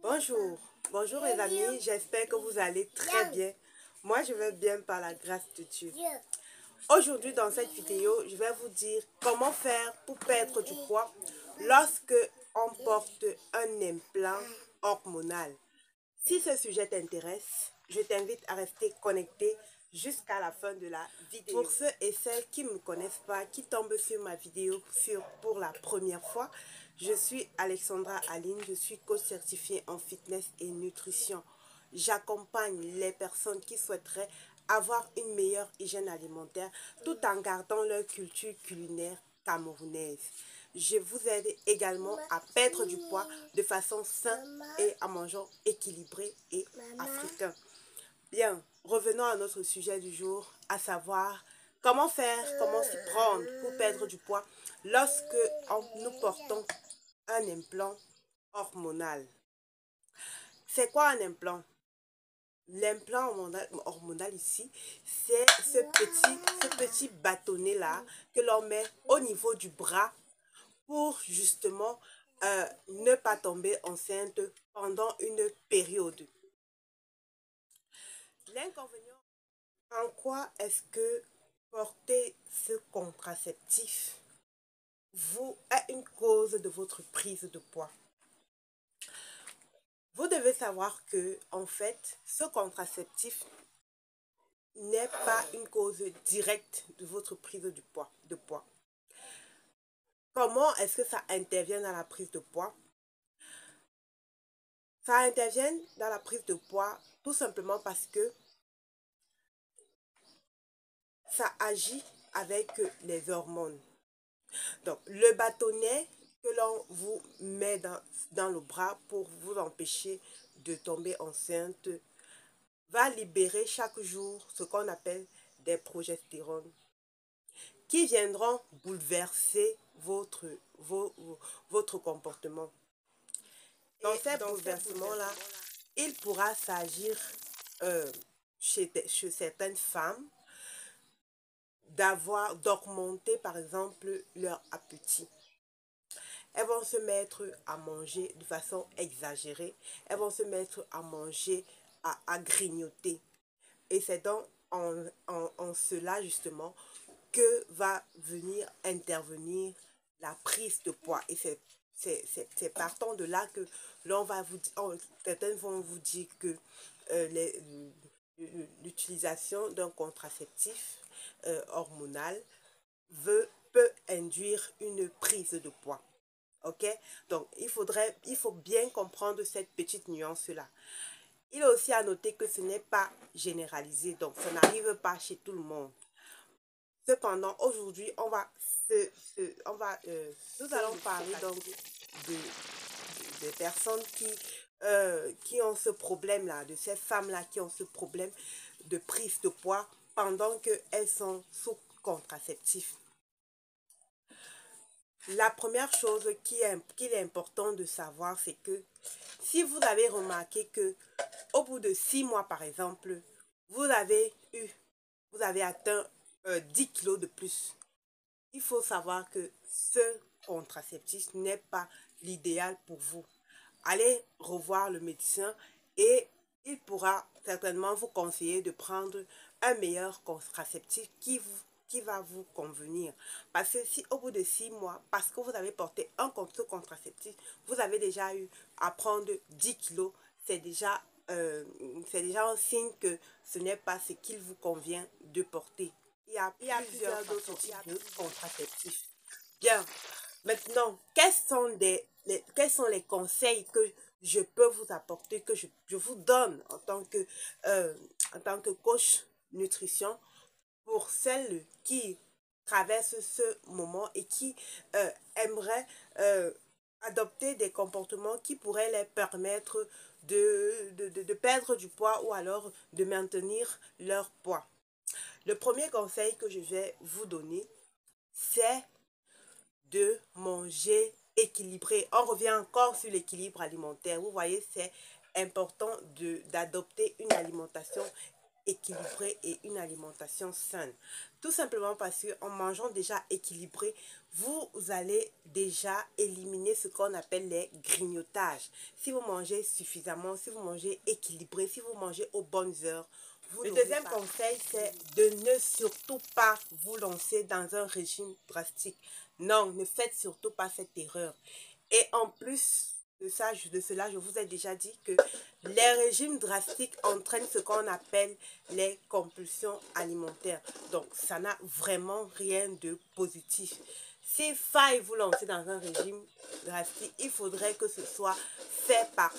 Bonjour, bonjour les amis, j'espère que vous allez très bien. Moi je vais bien par la grâce de Dieu. Aujourd'hui dans cette vidéo, je vais vous dire comment faire pour perdre du poids lorsque on porte un implant hormonal. Si ce sujet t'intéresse, je t'invite à rester connecté jusqu'à la fin de la vidéo. Pour ceux et celles qui ne me connaissent pas, qui tombent sur ma vidéo pour la première fois, je suis Alexandra Aline, je suis coach certifiée en fitness et nutrition. J'accompagne les personnes qui souhaiteraient avoir une meilleure hygiène alimentaire tout en gardant leur culture culinaire camerounaise. Je vous aide également à perdre du poids de façon saine et en mangeant équilibré et africain. Bien, revenons à notre sujet du jour, à savoir comment s'y prendre pour perdre du poids lorsque nous portons un implant hormonal. C'est quoi un implant? L'implant hormonal ici, c'est ce petit bâtonnet là que l'on met au niveau du bras pour justement ne pas tomber enceinte pendant une période. L'inconvénient, en quoi est-ce que porter ce contraceptif est une cause de votre prise de poids? Vous devez savoir que, en fait, ce contraceptif n'est pas une cause directe de votre prise de poids. Comment est-ce que ça intervient dans la prise de poids? Ça intervient dans la prise de poids tout simplement parce que ça agit avec les hormones. Donc, le bâtonnet que l'on vous met dans le bras pour vous empêcher de tomber enceinte va libérer chaque jour ce qu'on appelle des progestérones qui viendront bouleverser votre comportement. Dans ces bouleversements-là, il pourra s'agir chez certaines femmes d'augmenter par exemple leur appétit. Elles vont se mettre à manger de façon exagérée. Elles vont se mettre à manger, à grignoter. Et c'est donc en cela justement que va venir intervenir la prise de poids. Et c'est partant de là que l'on va vous dire, certaines vont vous dire que l'utilisation d'un contraceptif hormonal peut induire une prise de poids. Ok? Donc, il faut bien comprendre cette petite nuance-là. Il est aussi à noter que ce n'est pas généralisé, donc ça n'arrive pas chez tout le monde. Cependant, aujourd'hui, nous allons parler donc des personnes qui ont ce problème-là, de ces femmes-là qui ont ce problème de prise de poids pendant qu'elles sont sous contraceptif. La première chose qu'il est important de savoir, c'est que si vous avez remarqué que au bout de 6 mois, par exemple, vous avez atteint 10 kilos de plus, il faut savoir que ce contraceptif n'est pas l'idéal pour vous. Allez revoir le médecin et il pourra certainement vous conseiller de prendre un meilleur contraceptif qui va vous convenir. Parce que si au bout de 6 mois, parce que vous avez porté un contraceptif, vous avez déjà eu à prendre 10 kilos, c'est déjà un signe que ce n'est pas ce qu'il vous convient de porter. Il y a plusieurs autres types de contraceptifs. Bien, maintenant, quels sont les conseils que je peux vous apporter, que je vous donne en tant que coach nutrition pour celles qui traversent ce moment et qui aimeraient adopter des comportements qui pourraient les permettre de perdre du poids ou alors de maintenir leur poids. Le premier conseil que je vais vous donner, c'est de manger équilibré. On revient encore sur l'équilibre alimentaire. Vous voyez, c'est important d'adopter une alimentation équilibrée et une alimentation saine. Tout simplement parce qu'en mangeant déjà équilibré, vous allez déjà éliminer ce qu'on appelle les grignotages. Si vous mangez suffisamment, si vous mangez équilibré, si vous mangez aux bonnes heures, le deuxième conseil, c'est de ne surtout pas vous lancer dans un régime drastique. Non, ne faites surtout pas cette erreur. Et en plus de cela, je vous ai déjà dit que les régimes drastiques entraînent ce qu'on appelle les compulsions alimentaires. Donc, ça n'a vraiment rien de positif. S'il faille vous lancer dans un régime drastique, il faudrait que ce soit fait par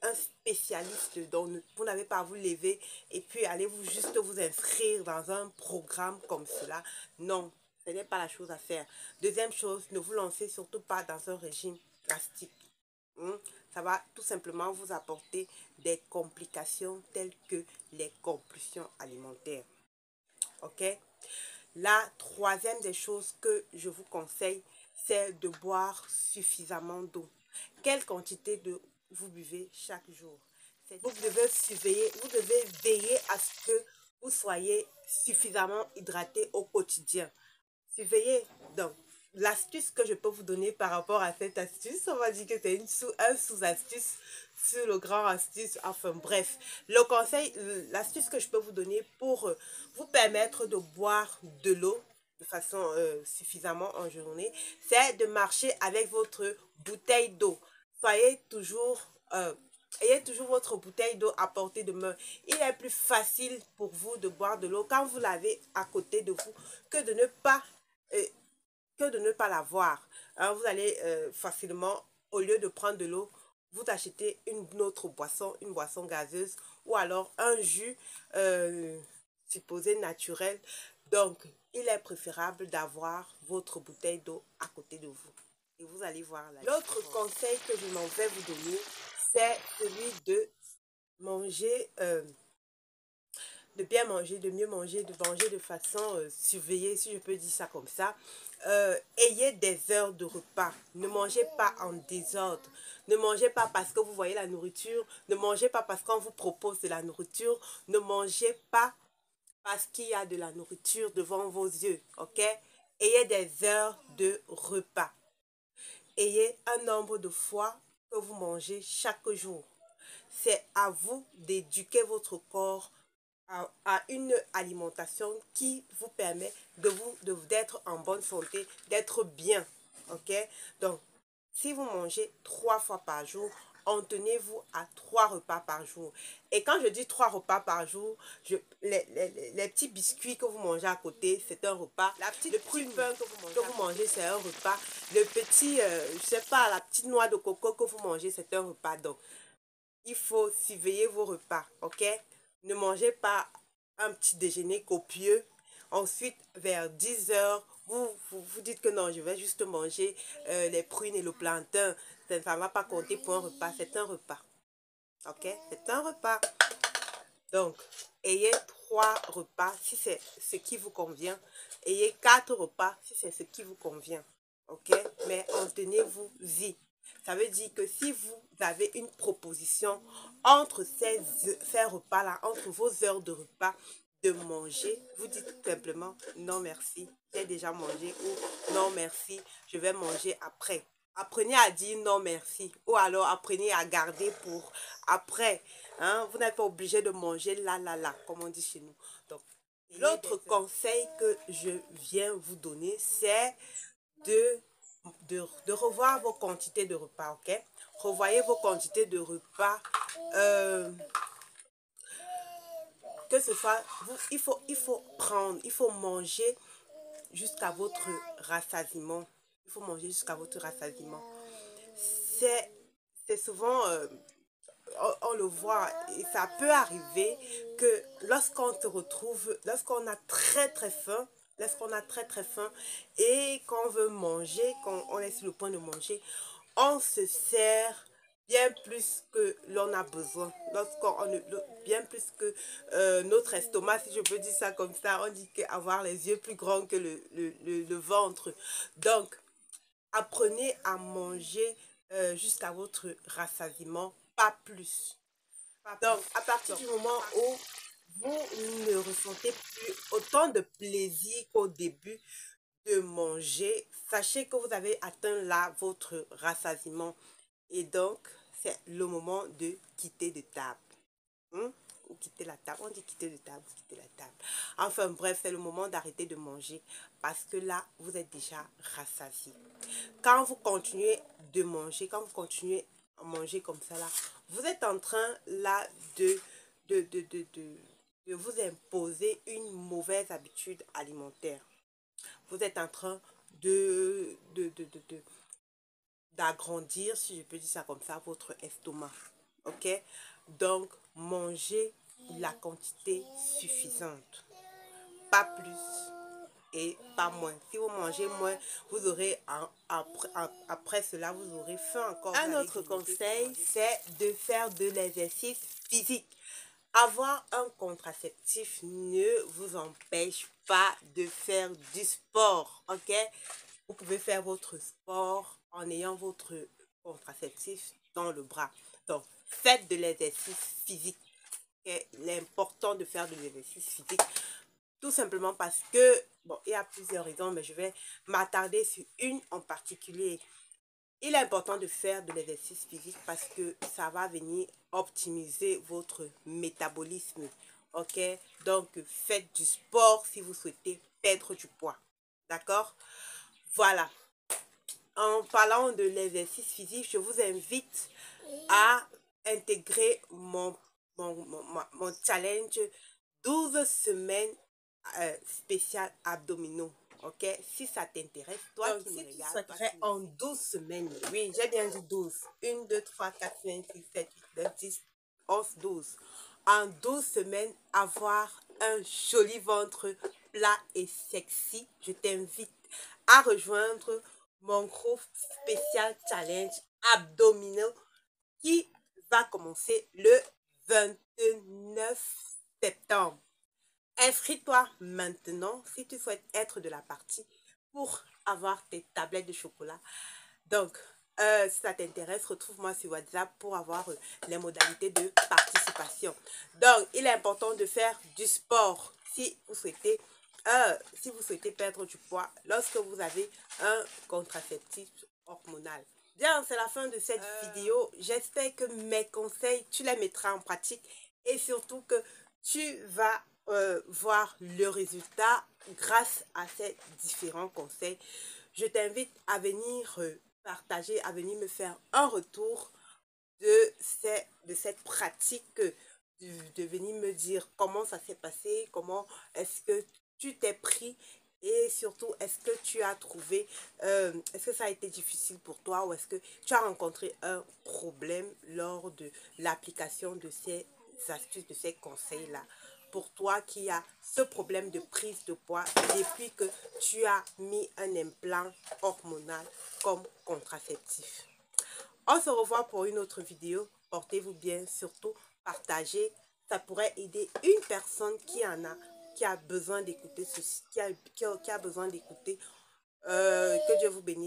un spécialiste dont vous n'avez pas à vous lever et puis allez-vous juste vous inscrire dans un programme comme cela. Non, ce n'est pas la chose à faire. Deuxième chose, ne vous lancez surtout pas dans un régime drastique. Ça va tout simplement vous apporter des complications telles que les compulsions alimentaires. Ok? La troisième des choses que je vous conseille, c'est de boire suffisamment d'eau. Quelle quantité d'eau vous buvez chaque jour? Vous devez veiller à ce que vous soyez suffisamment hydraté au quotidien. Surveillez. Donc, l'astuce que je peux vous donner par rapport à cette astuce, on va dire que c'est un sous-astuce sur le grand astuce. Enfin bref, le conseil, l'astuce que je peux vous donner pour vous permettre de boire de l'eau de façon suffisamment en journée, c'est de marcher avec votre bouteille d'eau. Ayez toujours votre bouteille d'eau à portée de main. Il est plus facile pour vous de boire de l'eau quand vous l'avez à côté de vous que de ne pas l'avoir. Hein, vous allez facilement, au lieu de prendre de l'eau, vous achetez une autre boisson, une boisson gazeuse ou alors un jus supposé naturel. Donc, il est préférable d'avoir votre bouteille d'eau à côté de vous. Et vous allez voir la différence. L'autre conseil que je m'en vais vous donner, c'est celui de manger, de bien manger, de mieux manger, de manger de façon surveillée, si je peux dire ça comme ça. Ayez des heures de repas. Ne mangez pas en désordre. Ne mangez pas parce que vous voyez la nourriture. Ne mangez pas parce qu'on vous propose de la nourriture. Ne mangez pas parce qu'il y a de la nourriture devant vos yeux. Ok? Ayez des heures de repas. Ayez un nombre de fois que vous mangez chaque jour. C'est à vous d'éduquer votre corps à une alimentation qui vous permet d'être en bonne santé, d'être bien. Ok? Donc, si vous mangez 3 fois par jour, en tenez-vous à 3 repas par jour. Et quand je dis 3 repas par jour, les petits biscuits que vous mangez à côté, c'est un repas. Le petit pain que vous mangez, c'est un repas. Le petit, je sais pas, la petite noix de coco que vous mangez, c'est un repas. Donc, il faut surveiller vos repas, ok? Ne mangez pas un petit déjeuner copieux. Ensuite, vers 10 heures, vous dites que non, je vais juste manger les prunes et le plantain. Ça ne va pas compter pour un repas, c'est un repas. Ok? C'est un repas. Donc, ayez 3 repas si c'est ce qui vous convient. Ayez 4 repas si c'est ce qui vous convient. Ok? Mais en tenez-vous-y. Ça veut dire que si vous avez une proposition entre ces repas-là, entre vos heures de repas, de manger, vous dites tout simplement non merci, j'ai déjà mangé ou non merci, je vais manger après. Apprenez à dire non merci ou alors apprenez à garder pour après. Hein? Vous n'êtes pas obligé de manger là, comme on dit chez nous. Donc, l'autre conseil que je viens vous donner, c'est de revoir vos quantités de repas, ok? Revoyez vos quantités de repas. Que ce soit, il faut manger jusqu'à votre rassasiement. Il faut manger jusqu'à votre rassasiement. C'est souvent, on le voit, et ça peut arriver que lorsqu'on se retrouve, lorsqu'on a très faim, et qu'on veut manger, qu'on est sur le point de manger, on se sert bien plus que l'on a besoin. Bien plus que notre estomac, si je peux dire ça comme ça, on dit qu'avoir les yeux plus grands que le ventre. Donc, apprenez à manger jusqu'à votre rassasiement, pas plus. Donc, à partir du moment où vous ne ressentez plus autant de plaisir qu'au début de manger, sachez que vous avez atteint là votre rassasiement. Et donc, c'est le moment de quitter de table. Ou quitter la table. On dit quitter de table, quitter la table. Enfin bref, c'est le moment d'arrêter de manger parce que là, vous êtes déjà rassasié. Quand vous continuez de manger, quand vous continuez à manger comme ça là, vous êtes en train là de vous imposer une mauvaise habitude alimentaire. Vous êtes en train d'agrandir, si je peux dire ça comme ça, votre estomac. Ok? Donc, mangez la quantité suffisante. Pas plus et pas moins. Si vous mangez moins, vous aurez, après cela, vous aurez faim encore. Un autre conseil, c'est de faire de l'exercice physique. Avoir un contraceptif ne vous empêche pas de faire du sport, ok? Vous pouvez faire votre sport en ayant votre contraceptif dans le bras. Donc, faites de l'exercice physique. Okay? L'important de faire de l'exercice physique, tout simplement parce que, bon, il y a plusieurs raisons, mais je vais m'attarder sur une en particulier. Il est important de faire de l'exercice physique parce que ça va venir optimiser votre métabolisme. Ok? Donc, faites du sport si vous souhaitez perdre du poids. D'accord? Voilà. En parlant de l'exercice physique, je vous invite à intégrer mon challenge 12 semaines spécial abdominaux. Ok, si ça t'intéresse, toi qui me regardes, souhaiterais en 12 semaines, oui, j'ai bien dit 12, 1, 2, 3, 4, 5, 6, 7, 8, 9, 10, 11, 12. En 12 semaines, avoir un joli ventre plat et sexy, je t'invite à rejoindre mon groupe spécial challenge abdominaux qui va commencer le 29 septembre. Inscris-toi maintenant si tu souhaites être de la partie pour avoir tes tablettes de chocolat. Donc, si ça t'intéresse, retrouve-moi sur WhatsApp pour avoir les modalités de participation. Donc, il est important de faire du sport si vous souhaitez perdre du poids lorsque vous avez un contraceptif hormonal. Bien, c'est la fin de cette vidéo. J'espère que mes conseils, tu les mettras en pratique et surtout que tu vas voir le résultat grâce à ces différents conseils. Je t'invite à venir partager, à venir me faire un retour de cette pratique, de venir me dire comment ça s'est passé, comment est-ce que tu t'es pris et surtout est-ce que tu as trouvé, est-ce que ça a été difficile pour toi ou est-ce que tu as rencontré un problème lors de l'application de ces astuces, de ces conseils-là. Pour toi qui as ce problème de prise de poids depuis que tu as mis un implant hormonal comme contraceptif. On se revoit pour une autre vidéo. Portez-vous bien, surtout partagez. Ça pourrait aider une personne qui a besoin d'écouter ceci, qui a besoin d'écouter. Que Dieu vous bénisse.